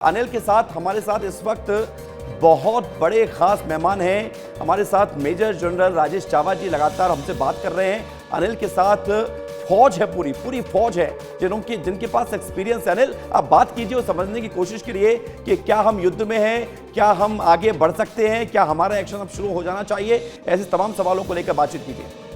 अनिल के साथ हमारे साथ इस वक्त बहुत बड़े खास मेहमान हैं। हमारे साथ मेजर जनरल राजेश चावा जी लगातार हमसे बात कर रहे हैं। अनिल के साथ फौज है, पूरी फौज है जिनके पास एक्सपीरियंस है। अनिल, आप बात कीजिए और समझने की कोशिश करिए कि क्या हम युद्ध में हैं, क्या हम आगे बढ़ सकते हैं, क्या हमारा एक्शन अब शुरू हो जाना चाहिए, ऐसे तमाम सवालों को लेकर बातचीत कीजिए।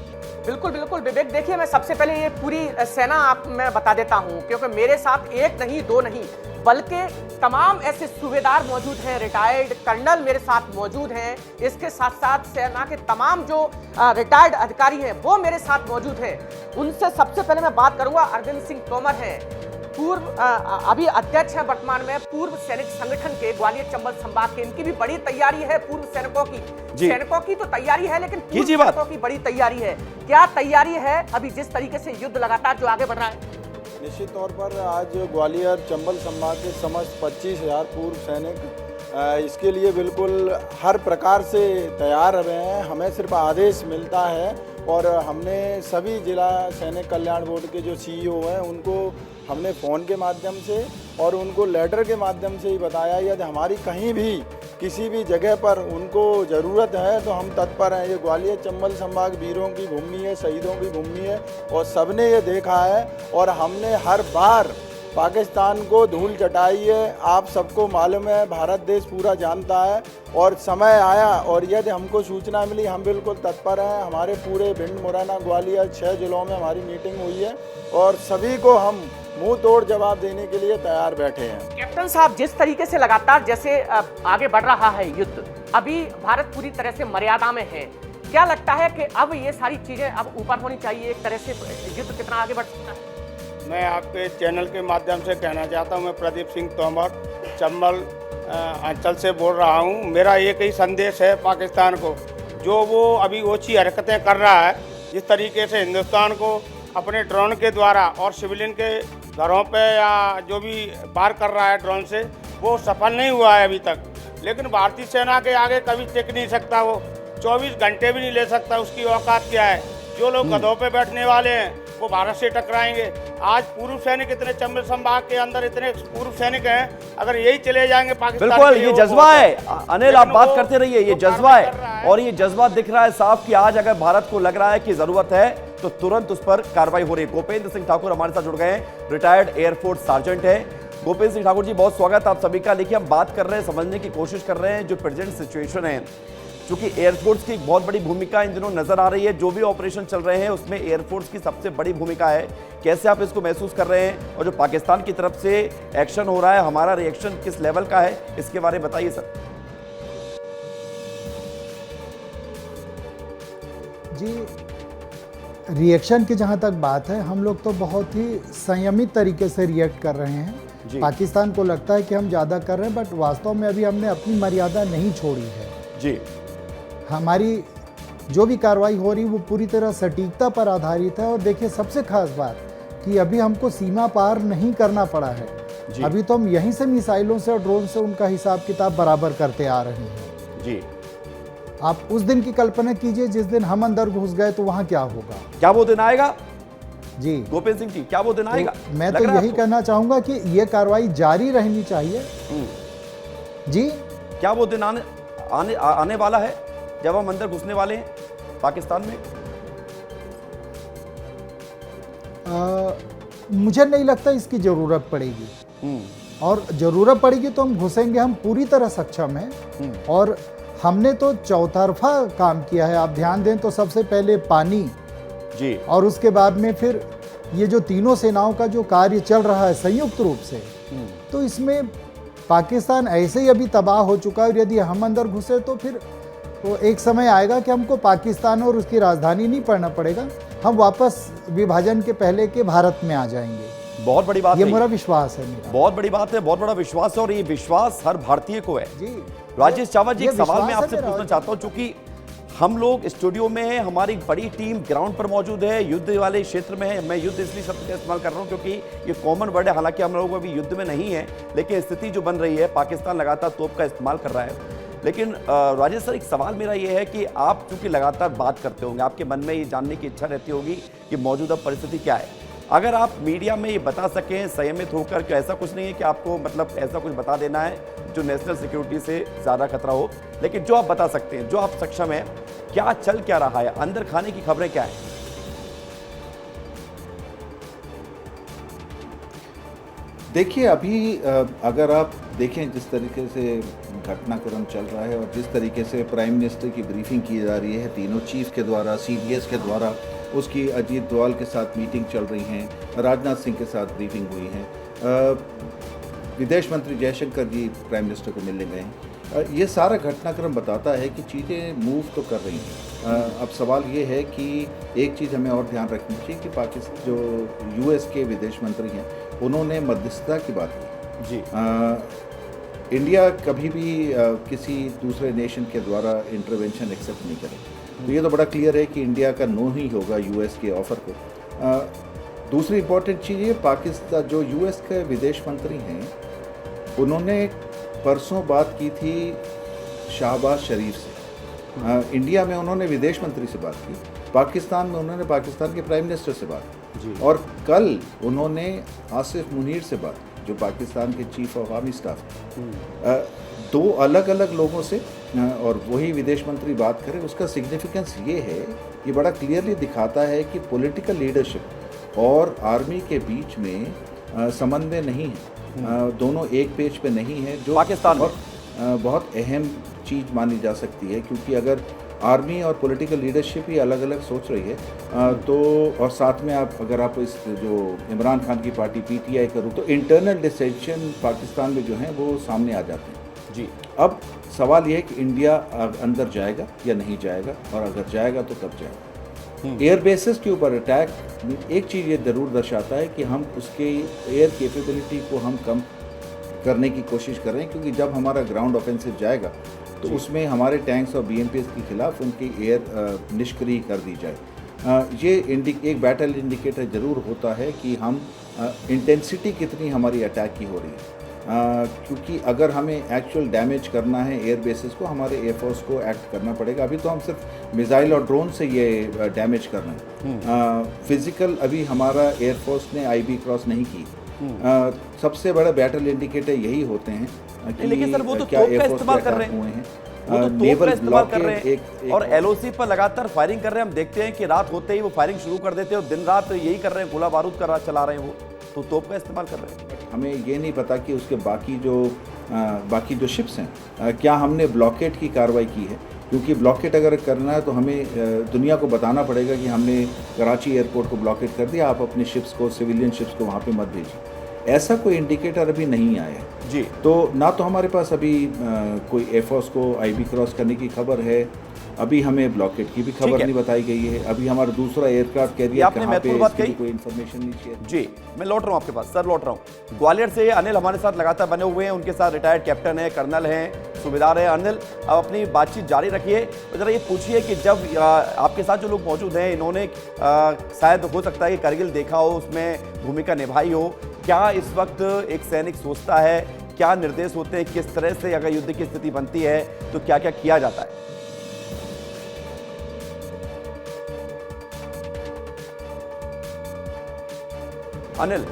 बिल्कुल बिल्कुल विवेक, देखिए मैं सबसे पहले ये पूरी सेना मैं बता देता हूं, क्योंकि मेरे साथ एक नहीं दो नहीं बल्कि तमाम ऐसे सूबेदार मौजूद हैं, रिटायर्ड कर्नल मेरे साथ मौजूद हैं। इसके साथ साथ सेना के तमाम जो रिटायर्ड अधिकारी हैं वो मेरे साथ मौजूद हैं। उनसे सबसे पहले मैं बात करूंगा। अरविंद सिंह तोमर हैं, पूर्व अभी अध्यक्ष हैं वर्तमान में पूर्व सैनिक संगठन के ग्वालियर चंबल संभाग के। इनकी भी बड़ी तैयारी है पूर्व सैनिकों की। सैनिकों की तो तैयारी है, लेकिन पूर्व सैनिकों की बड़ी तैयारी है। क्या तैयारी है अभी जिस तरीके से युद्ध लगातार जो आगे बढ़ रहा है? निश्चित तौर पर आज ग्वालियर चंबल संभाग के समस्त 25,000 पूर्व सैनिक इसके लिए बिल्कुल हर प्रकार से तैयार रहे हैं। हमें सिर्फ आदेश मिलता है और हमने सभी जिला सैनिक कल्याण बोर्ड के जो सीईओ हैं उनको हमने फ़ोन के माध्यम से और उनको लेटर के माध्यम से ही बताया, यदि हमारी कहीं भी किसी भी जगह पर उनको ज़रूरत है तो हम तत्पर हैं। ये ग्वालियर चंबल संभाग वीरों की भूमि है, शहीदों की भूमि है और सबने ये देखा है और हमने हर बार पाकिस्तान को धूल चटाई है। आप सबको मालूम है, भारत देश पूरा जानता है और समय आया और यदि हमको सूचना मिली हम बिल्कुल तत्पर हैं। हमारे पूरे भिंड, मुरैना, ग्वालियर 6 जिलों में हमारी मीटिंग हुई है और सभी को हम मुंह तोड़ जवाब देने के लिए तैयार बैठे हैं। कैप्टन साहब, जिस तरीके से लगातार जैसे आगे बढ़ रहा है युद्ध, अभी भारत पूरी तरह से मर्यादा में है। क्या लगता है कि अब ये सारी चीजें अब ऊपर होनी चाहिए? एक तरह से युद्ध कितना आगे बढ़ सकता है? मैं आपके चैनल के माध्यम से कहना चाहता हूं, मैं प्रदीप सिंह तोमर चंबल अंचल से बोल रहा हूं। मेरा एक ही संदेश है पाकिस्तान को, जो वो अभी ओछी हरकतें कर रहा है, जिस तरीके से हिंदुस्तान को अपने ड्रोन के द्वारा और सिविलियन के घरों पे या जो भी वार कर रहा है ड्रोन से, वो सफल नहीं हुआ है अभी तक। लेकिन भारतीय सेना के आगे कभी टिक नहीं सकता, वो 24 घंटे भी नहीं ले सकता। उसकी औकात क्या है? जो लोग गधों पे बैठने वाले हैं वो भारत से टकराएंगे। आज पूर्व सैनिक इतने चंबल संभाग के अंदर इतने पूर्व सैनिक हैं, अगर यही चले जाएंगे पाकिस्तान, बिल्कुल ये जज्बा है। अनिल, आप बात करते रहिए, ये जज्बा है और ये जज्बा दिख रहा है साफ कि आज अगर भारत को लग रहा है कि जरूरत है तो तुरंत उस पर कार्रवाई हो रही है। गोपेंद्र सिंह ठाकुर हमारे साथ जुड़ गए हैं, रिटायर्ड एयरफोर्स सार्जेंट है। गोपेंद्र सिंह ठाकुर जी, बहुत स्वागत आप सभी का। देखिए, हम बात कर रहे हैं, समझने की कोशिश कर रहे हैं जो प्रेजेंट सिचुएशन है, क्योंकि एयरफोर्स की एक बहुत बड़ी भूमिका इन दिनों नजर आ रही है। जो भी ऑपरेशन चल रहे हैं उसमें एयरफोर्स की सबसे बड़ी भूमिका है। कैसे आप इसको महसूस कर रहे हैं और जो पाकिस्तान की तरफ से एक्शन हो रहा है, हमारा रिएक्शन किस लेवल का है, इसके बारे में बताइए सर। जी, रिएक्शन की जहाँ तक बात है, हम लोग तो बहुत ही संयमित तरीके से रिएक्ट कर रहे हैं। पाकिस्तान को लगता है कि हम ज़्यादा कर रहे हैं, बट वास्तव में अभी हमने अपनी मर्यादा नहीं छोड़ी है जी। हमारी जो भी कार्रवाई हो रही है वो पूरी तरह सटीकता पर आधारित है। और देखिए, सबसे खास बात कि अभी हमको सीमा पार नहीं करना पड़ा है। अभी तो हम यहीं से मिसाइलों से और ड्रोन से उनका हिसाब किताब बराबर करते आ रहे हैं जी। आप उस दिन की कल्पना कीजिए जिस दिन हम अंदर घुस गए तो वहां क्या होगा। क्या वो दिन आएगा जी गोपेंद्र सिंह जी? क्या वो दिन आएगा? मैं तो यही कहना चाहूंगा कि ये कार्रवाई जारी रहनी चाहिए। जी, क्या वो दिन आने वाला है जब हम अंदर घुसने वाले हैं पाकिस्तान में? मुझे नहीं लगता इसकी जरूरत पड़ेगी और जरूरत पड़ेगी तो हम घुसेंगे। हम पूरी तरह सक्षम हैं और हमने तो चौतरफा काम किया है। आप ध्यान दें तो सबसे पहले पानी जी, और उसके बाद में फिर ये जो तीनों सेनाओं का जो कार्य चल रहा है संयुक्त रूप से, तो इसमें पाकिस्तान ऐसे ही अभी तबाह हो चुका है। और यदि हम अंदर घुसे तो फिर तो एक समय आएगा कि हमको पाकिस्तान और उसकी राजधानी नहीं पढ़ना पड़ेगा, हम वापस विभाजन के पहले के भारत में आ जाएंगे। बहुत बड़ी बात, ये मेरा विश्वास है। बहुत बड़ी बात है, बहुत बड़ा विश्वास है और ये विश्वास हर भारतीय को है जी। राजेश चावा जी, एक सवाल मैं आपसे पूछना चाहता हूं, क्योंकि हम लोग स्टूडियो में हैं, हमारी बड़ी टीम ग्राउंड पर मौजूद है, युद्ध वाले क्षेत्र में है। मैं युद्ध इसलिए शब्द का इस्तेमाल कर रहा हूं क्योंकि ये कॉमन वर्ड है, हालांकि हम लोग अभी युद्ध में नहीं है, लेकिन स्थिति जो बन रही है, पाकिस्तान लगातार तोप का इस्तेमाल कर रहा है। लेकिन राजेश सर, एक सवाल मेरा ये है कि आप चूंकि लगातार बात करते होंगे, आपके मन में ये जानने की इच्छा रहती होगी कि मौजूदा परिस्थिति क्या है। अगर आप मीडिया में ये बता सकें संयमित होकर कि ऐसा कुछ नहीं है कि आपको मतलब ऐसा कुछ बता देना है जो नेशनल सिक्योरिटी से ज़्यादा खतरा हो, लेकिन जो आप बता सकते हैं, जो आप सक्षम हैं, क्या चल क्या रहा है, अंदर खाने की खबरें क्या हैं? देखिए, अभी अगर आप देखें जिस तरीके से घटनाक्रम चल रहा है और जिस तरीके से प्राइम मिनिस्टर की ब्रीफिंग की जा रही है तीनों चीफ के द्वारा, सीडीएस के द्वारा, उसकी अजीत डोवाल के साथ मीटिंग चल रही हैं, राजनाथ सिंह के साथ ब्रीफिंग हुई है, विदेश मंत्री जयशंकर जी प्राइम मिनिस्टर को मिलने गए हैं। ये सारा घटनाक्रम बताता है कि चीज़ें मूव तो कर रही हैं। अब सवाल ये है कि एक चीज़ हमें और ध्यान रखनी चाहिए कि पाकिस्तान जो यूएस के विदेश मंत्री हैं उन्होंने मध्यस्थता की बात की जी। इंडिया कभी भी किसी दूसरे नेशन के द्वारा इंटरवेंशन एक्सेप्ट नहीं करेगा, तो ये तो बड़ा क्लियर है कि इंडिया का नो ही होगा यूएस के ऑफ़र को। दूसरी इंपॉर्टेंट चीज़ ये, पाकिस्तान जो यूएस के विदेश मंत्री हैं उन्होंने परसों बात की थी शहबाज शरीफ से। इंडिया में उन्होंने विदेश मंत्री से बात की, पाकिस्तान में उन्होंने पाकिस्तान के प्राइम मिनिस्टर से बात की, और कल उन्होंने आसिफ मुनीर से बात की जो पाकिस्तान के चीफ ऑफ आर्मी स्टाफ। दो अलग अलग लोगों से और वही विदेश मंत्री बात करें, उसका सिग्निफिकेंस ये है, ये बड़ा क्लियरली दिखाता है कि पॉलिटिकल लीडरशिप और आर्मी के बीच में समन्वय नहीं है, दोनों एक पेज पे नहीं है, जो पाकिस्तान बहुत अहम चीज़ मानी जा सकती है। क्योंकि अगर आर्मी और पॉलिटिकल लीडरशिप ही अलग अलग सोच रही है तो, और साथ में अगर आप इस जो इमरान खान की पार्टी पीटीआई करूँ, तो इंटरनल डिसेंशन पाकिस्तान में जो हैं वो सामने आ जाते हैं जी। अब सवाल ये है कि इंडिया अंदर जाएगा या नहीं जाएगा, और अगर जाएगा तो कब जाएगा। एयर बेसिस के ऊपर अटैक एक चीज़ ये ज़रूर दर्शाता है कि हम उसके एयर कैपेबिलिटी को हम कम करने की कोशिश कर रहे हैं, क्योंकि जब हमारा ग्राउंड ऑफेंसिव जाएगा तो उसमें हमारे टैंक्स और बीएमपीएस के खिलाफ उनकी एयर निष्क्रिय कर दी जाए। ये एक बैटल इंडिकेटर ज़रूर होता है कि हम इंटेंसिटी कितनी हमारी अटैक की हो रही है, क्योंकि अगर हमें एक्चुअल डैमेज करना है एयर बेसिस को, हमारे एयरफोर्स को एक्ट करना पड़ेगा। अभी तो हम सिर्फ मिसाइल और ड्रोन से ये डैमेज कर रहे हैं, फिजिकल अभी हमारा एयरफोर्स ने आईबी क्रॉस नहीं की। सबसे बड़ा बैटल इंडिकेटर यही होते हैं कि लेकिन सर वो तो क्या तोप का एयरफोर्स इस्तेमाल कर रहे हैं, वो तो तोप का इस्तेमाल कर रहे हैं और एलओसी पर लगातार फायरिंग कर रहे हैं। हम देखते हैं कि रात होते ही वो फायरिंग शुरू कर देते हैं और दिन रात यही कर रहे हैं, गोला बारूद कर चला रहे हैं, वो तो तोप का इस्तेमाल कर रहे हैं। हमें ये नहीं पता कि उसके बाकी जो शिप्स हैं क्या हमने ब्लॉकेट की कार्रवाई की है, क्योंकि ब्लॉकेट अगर करना है तो हमें दुनिया को बताना पड़ेगा कि हमने कराची एयरपोर्ट को ब्लॉकेट कर दिया, आप अपने शिप्स को, सिविलियन शिप्स को वहाँ पे मत भेजिए। ऐसा कोई इंडिकेटर अभी नहीं आया है जी। तो ना तो हमारे पास अभी कोई एयरफोर्स को आईबी क्रॉस करने की खबर है, अभी हमें ब्लॉकेट की भी खबर नहीं बताई गई है, अभी हमारा दूसरा एयरक्राफ्ट कैरियर कहाँ पे है इसकी कोई इन्फॉर्मेशन नहीं शेयर। जी, मैं लौट रहा हूँ आपके पास सर, लौट रहा हूँ। ग्वालियर से अनिल हमारे साथ लगातार बने हुए हैं, उनके साथ रिटायर्ड कैप्टन है, कर्नल हैं, सूबेदार है। अनिल, अब अपनी बातचीत जारी रखिए, तो जरा ये पूछिए कि जब आपके साथ जो लोग मौजूद हैं, इन्होंने शायद हो सकता है कि करगिल देखा हो, उसमें भूमिका निभाई हो, क्या इस वक्त एक सैनिक सोचता है, क्या निर्देश होते हैं, किस तरह से अगर युद्ध की स्थिति बनती है तो क्या क्या किया जाता है? अनिल,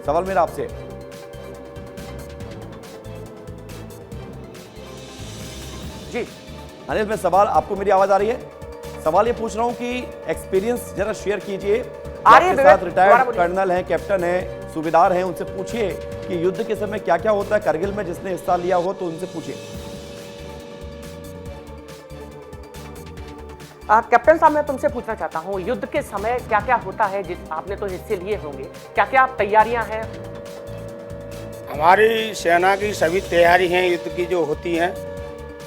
सवाल मेरा आपसे, जी अनिल मैं सवाल, आपको मेरी आवाज आ रही है? सवाल ये पूछ रहा हूं कि एक्सपीरियंस जरा शेयर कीजिए। आ रही है आपके विवेक, साथ रिटायर्ड दोबारा बोलिए। कर्नल हैं, कैप्टन हैं, सूबेदार हैं, उनसे पूछिए कि युद्ध के समय क्या क्या होता है। करगिल में जिसने हिस्सा लिया हो तो उनसे पूछिए। कैप्टन साहब, मैं तुमसे पूछना चाहता हूँ, युद्ध के समय क्या क्या होता है? जिस आपने तो हिस्से लिए होंगे, क्या क्या तैयारियां हैं? हमारी सेना की सभी तैयारी हैं युद्ध की जो होती हैं,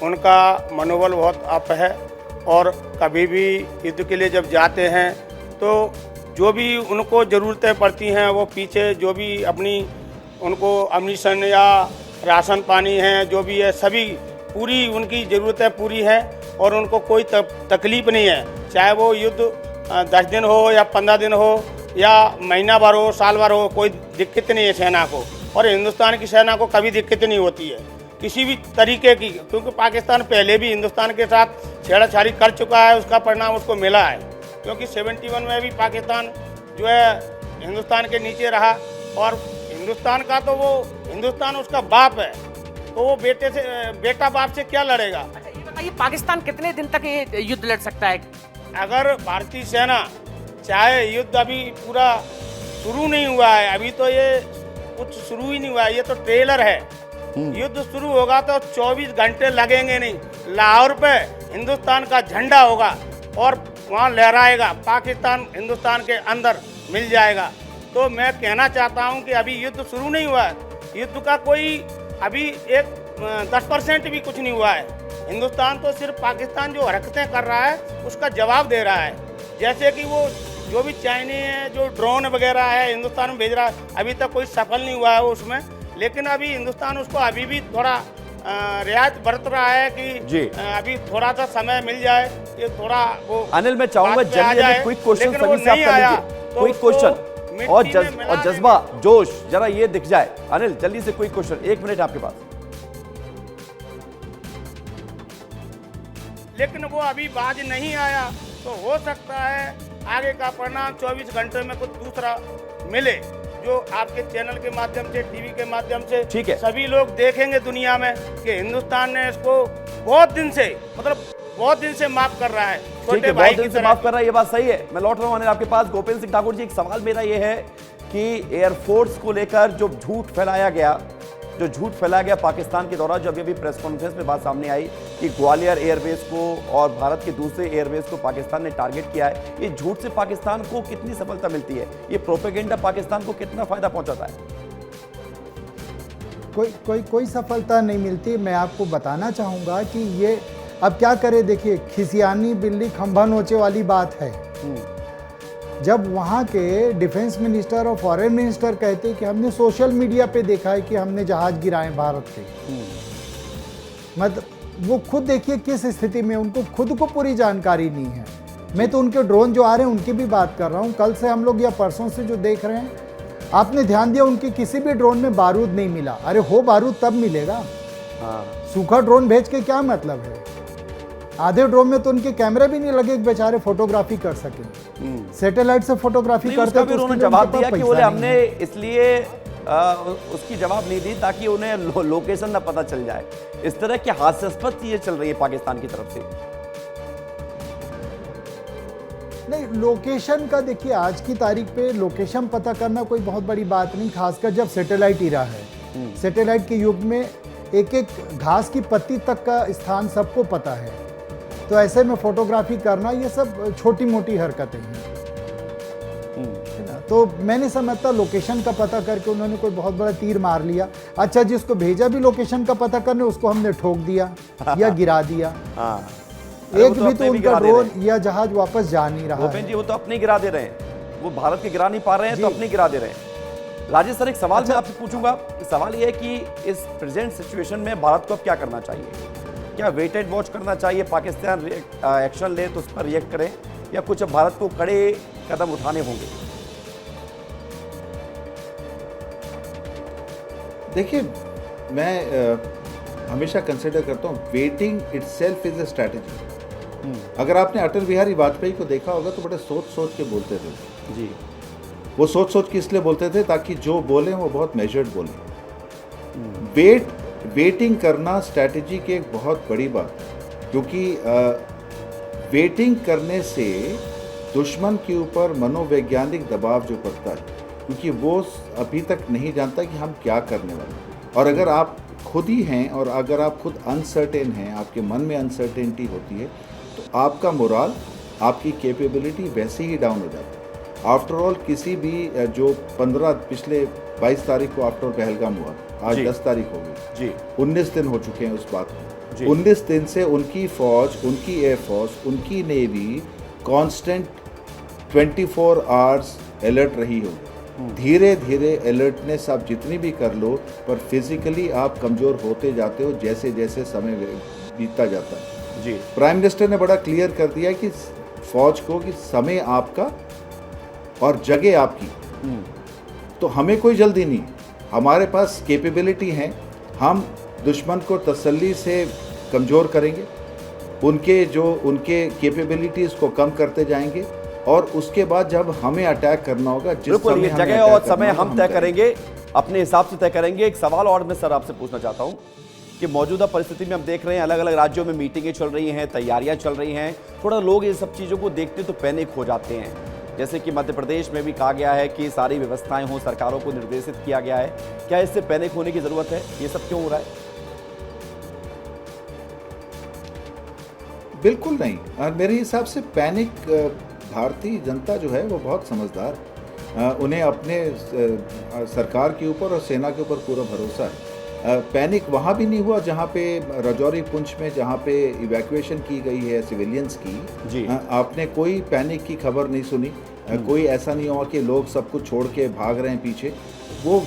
उनका मनोबल बहुत अप है, और कभी भी युद्ध के लिए जब जाते हैं तो जो भी उनको ज़रूरतें पड़ती हैं, वो पीछे जो भी अपनी उनको अम्निशन या राशन पानी है, जो भी है, सभी पूरी उनकी ज़रूरतें पूरी हैं, और उनको कोई तकलीफ़ नहीं है। चाहे वो युद्ध 10 दिन हो या 15 दिन हो या महीना भर हो, साल भर हो, कोई दिक्कत नहीं है सेना को। और हिंदुस्तान की सेना को कभी दिक्कत नहीं होती है किसी भी तरीके की, क्योंकि पाकिस्तान पहले भी हिंदुस्तान के साथ छेड़छाड़ी कर चुका है, उसका परिणाम उसको मिला है। क्योंकि 71 में भी पाकिस्तान जो है हिंदुस्तान के नीचे रहा। और हिंदुस्तान का तो वो हिंदुस्तान उसका बाप है, तो वो बेटा बाप से क्या लड़ेगा। अच्छा ये बताइए, पाकिस्तान कितने दिन तक ये युद्ध लड़ सकता है? अगर भारतीय सेना चाहे, युद्ध अभी पूरा शुरू नहीं हुआ है, अभी तो ये कुछ शुरू ही नहीं हुआ है, ये तो ट्रेलर है। युद्ध शुरू होगा तो 24 घंटे लगेंगे नहीं। लाहौर पे हिंदुस्तान का झंडा होगा और वहाँ लहराएगा, पाकिस्तान हिंदुस्तान के अंदर मिल जाएगा। तो मैं कहना चाहता हूँ कि अभी युद्ध शुरू नहीं हुआ है, युद्ध का कोई अभी 10% भी कुछ नहीं हुआ है। हिंदुस्तान तो सिर्फ पाकिस्तान जो हरकतें कर रहा है उसका जवाब दे रहा है। जैसे कि वो जो भी चाइनीज है, जो ड्रोन वगैरह है हिंदुस्तान में भेज रहा है, अभी तक कोई सफल नहीं हुआ है वो उसमें। लेकिन अभी हिंदुस्तान उसको अभी भी थोड़ा रियायत बरत रहा है कि अभी थोड़ा सा समय मिल जाए, ये थोड़ा वो। अनिल, मैं चाहूंगा जल्दी क्विक क्वेश्चन सभी से आप कर लीजिए, क्विक क्वेश्चन और जज्बा जोश जरा ये दिख जाए। अनिल जल्दी से क्विक क्वेश्चन, 1 मिनट आपके पास। लेकिन वो अभी बाज नहीं आया, तो हो सकता है आगे का परिणाम 24 घंटे में कुछ दूसरा मिले, जो आपके चैनल के माध्यम से, टीवी के माध्यम से ठीक है, सभी लोग देखेंगे दुनिया में कि हिंदुस्तान ने इसको बहुत दिन से, मतलब बहुत दिन से माफ कर रहा है। ठीक है, बहुत दिन से माफ कर रहा है, ये बात सही है। मैं लौट रहा हूं अनिल आपके पास। गोपेंद्र सिंह ठाकुर जी, एक सवाल मेरा ये है कि एयरफोर्स को लेकर जो झूठ फैलाया गया पाकिस्तान के दौरान, जो अभी प्रेस कॉन्फ्रेंस में बात सामने आई कि ग्वालियर एयरबेस को और भारत के दूसरे एयरबेस को पाकिस्तान ने टारगेट किया है, ये झूठ से पाकिस्तान को कितनी सफलता मिलती है? ये प्रोपेगेंडा पाकिस्तान को कितना फायदा पहुंचाता है? कोई सफलता नहीं मिलती। मैं आपको बताना चाहूँगा कि ये अब क्या करे, देखिए खिसियानी बिल्ली खंभा नोचे वाली बात है। जब वहाँ के डिफेंस मिनिस्टर और फॉरेन मिनिस्टर कहते कि हमने सोशल मीडिया पे देखा है कि हमने जहाज गिराए भारत के, मतलब वो खुद देखिए किस स्थिति में, उनको खुद को पूरी जानकारी नहीं है। मैं तो उनके ड्रोन जो आ रहे हैं उनकी भी बात कर रहा हूँ। कल से हम लोग या परसों से जो देख रहे हैं, आपने ध्यान दिया उनके किसी भी ड्रोन में बारूद नहीं मिला। अरे हो बारूद तब मिलेगा, सूखा ड्रोन भेज के क्या मतलब है? आधे ड्रोन में तो उनके कैमरे भी नहीं लगे, बेचारे फोटोग्राफी कर सके। सैटेलाइट से फोटोग्राफी करते तो उन्होंने जवाब दिया कि बोले हमने इसलिए उसकी जवाब नहीं दी ताकि उन्हें लोकेशन ना पता चल जाए। इस तरह की हास्यास्पद चीजें चल रही है पाकिस्तान की तरफ से। नहीं, लोकेशन का देखिए, आज की तारीख पे लोकेशन पता करना कोई बहुत बड़ी बात नहीं, खासकर जब सैटेलाइट इरा है। सैटेलाइट के युग में एक एक घास की पत्ती तक का स्थान सबको पता है, तो ऐसे में फोटोग्राफी करना ये सब छोटी मोटी हरकतें हैं। तो मैं नहीं समझता लोकेशन का पता करके उन्होंने कोई बहुत बड़ा तीर मार लिया। अच्छा, जिसको भेजा भी लोकेशन का पता करने, उसको हमने ठोक दिया या गिरा दिया। एक भी तो उनका ड्रोन या जहाज वापस जा नहीं रहा है। जी वो तो अपने गिरा दे रहे हैं, वो भारत के गिरा नहीं पा रहे हैं तो अपने गिरा दे रहे हैं। राजेश सर, एक सवाल मैं आपसे पूछूंगा। सवाल ये है कि इस प्रेजेंट सिचुएशन में भारत को अब क्या करना चाहिए? क्या वेट एंड वॉच करना चाहिए, पाकिस्तान एक्शन ले तो उस पर रिएक्ट करें, या कुछ अब भारत को कड़े कदम उठाने होंगे? देखिए, मैं हमेशा कंसिडर करता हूँ waiting itself is a strategy. अगर आपने अटल बिहारी वाजपेयी को देखा होगा तो बड़े सोच सोच के बोलते थे जी। वो सोच सोच के इसलिए बोलते थे ताकि जो बोले वो बहुत मेजर्ड बोले। वेटिंग करना स्ट्रैटेजी की एक बहुत बड़ी बात है, क्योंकि वेटिंग करने से दुश्मन के ऊपर मनोवैज्ञानिक दबाव जो पड़ता है, क्योंकि वो अभी तक नहीं जानता कि हम क्या करने वाले हैं। और अगर आप खुद ही हैं और अगर आप खुद अनसर्टेन हैं, आपके मन में अनसर्टेनिटी होती है, तो आपका मोराल, आपकी कैपेबिलिटी वैसे ही डाउन हो जाती है। आफ्टर ऑल किसी भी जो पिछले 22 तारीख को आफ्टर पहलगाम हुआ, आज 10 तारीख हो गई जी, 19 दिन हो चुके हैं उस बात को। 19 दिन से उनकी फौज, उनकी एयरफोर्स, उनकी नेवी कांस्टेंट 24 आवर्स अलर्ट रही हो। धीरे धीरे अलर्टनेस आप जितनी भी कर लो, पर फिजिकली आप कमज़ोर होते जाते हो जैसे जैसे समय बीतता जाता है जी। प्राइम मिनिस्टर ने बड़ा क्लियर कर दिया कि फौज को कि समय आपका और जगह आपकी, तो हमें कोई जल्दी नहीं, हमारे पास कैपेबिलिटी है, हम दुश्मन को तसल्ली से कमज़ोर करेंगे, उनके कैपेबिलिटीज़ को कम करते जाएंगे और उसके बाद जब हमें अटैक करना होगा, जिस बिल्कुल, समय ये हमें जगह attack और करना समय होगा, हम तय करेंगे, अपने हिसाब से तय करेंगे। एक सवाल और मैं सर आपसे पूछना चाहता हूं कि मौजूदा परिस्थिति में हम देख रहे हैं अलग अलग राज्यों में मीटिंगें चल रही हैं, तैयारियां चल रही हैं, थोड़ा लोग ये सब चीज़ों को देखते तो पैनिक हो जाते हैं। जैसे कि मध्य प्रदेश में भी कहा गया है कि सारी व्यवस्थाएं हों, सरकारों को निर्देशित किया गया है। क्या इससे पैनिक होने की जरूरत है? ये सब क्यों हो रहा है? बिल्कुल नहीं। और मेरे हिसाब से पैनिक, भारतीय जनता जो है वो बहुत समझदार, उन्हें अपने सरकार के ऊपर और सेना के ऊपर पूरा भरोसा है। पैनिक वहाँ भी नहीं हुआ जहाँ पे राजौरी पुंछ में जहाँ पे इवैक्यूएशन की गई है सिविलियंस की जी। आपने कोई पैनिक की खबर नहीं सुनी। कोई ऐसा नहीं हुआ कि लोग सब कुछ छोड़ के भाग रहे हैं पीछे। वो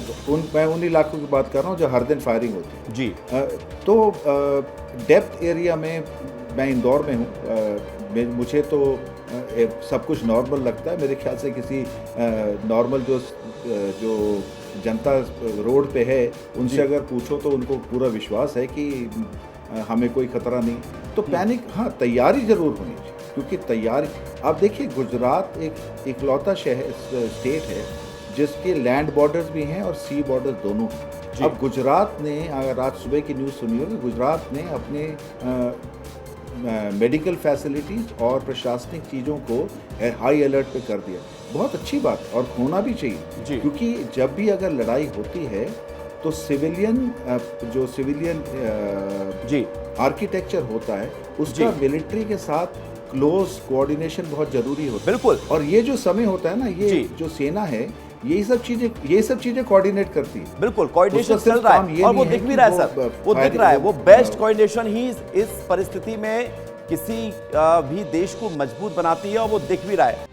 मैं उन इलाकों की बात कर रहा हूँ जो हर दिन फायरिंग होती है जी। तो डेप्थ एरिया में, मैं इंदौर में हूँ, मुझे तो सब कुछ नॉर्मल लगता है। मेरे ख्याल से किसी नॉर्मल जो जनता रोड पे है उनसे अगर पूछो तो उनको पूरा विश्वास है कि हमें कोई खतरा नहीं। तो पैनिक, हाँ, तैयारी जरूर होनी चाहिए, क्योंकि तैयारी, आप देखिए गुजरात एक इकलौता स्टेट है जिसके लैंड बॉर्डर्स भी हैं और सी बॉर्डर्स दोनों हैं। अब गुजरात ने, अगर आज सुबह की न्यूज़ सुनी हो, तो गुजरात ने अपने मेडिकल फैसिलिटीज़ और प्रशासनिक चीज़ों को हाई अलर्ट पे कर दिया। बहुत अच्छी बात, और होना भी चाहिए, क्योंकि जब भी अगर लड़ाई होती है तो सिविलियन जी आर्किटेक्चर होता है उसका मिलिट्री के साथ क्लोज कोऑर्डिनेशन बहुत जरूरी होता है। बिल्कुल। और ये जो समय होता है ना, ये जो सेना है ये सब चीजें कोऑर्डिनेट करती है। बिल्कुल, कोऑर्डिनेशन उसका चल सिर्फ रहा काम है ये और वो नहीं है दिख भी कि रहा है वो सर, वो दिख रहा है। वो फायरिंग, बेस्ट कोऑर्डिनेशन ही इस परिस्थिति में किसी भी देश को मजबूत बनाती है और वो दिख भी रहा है।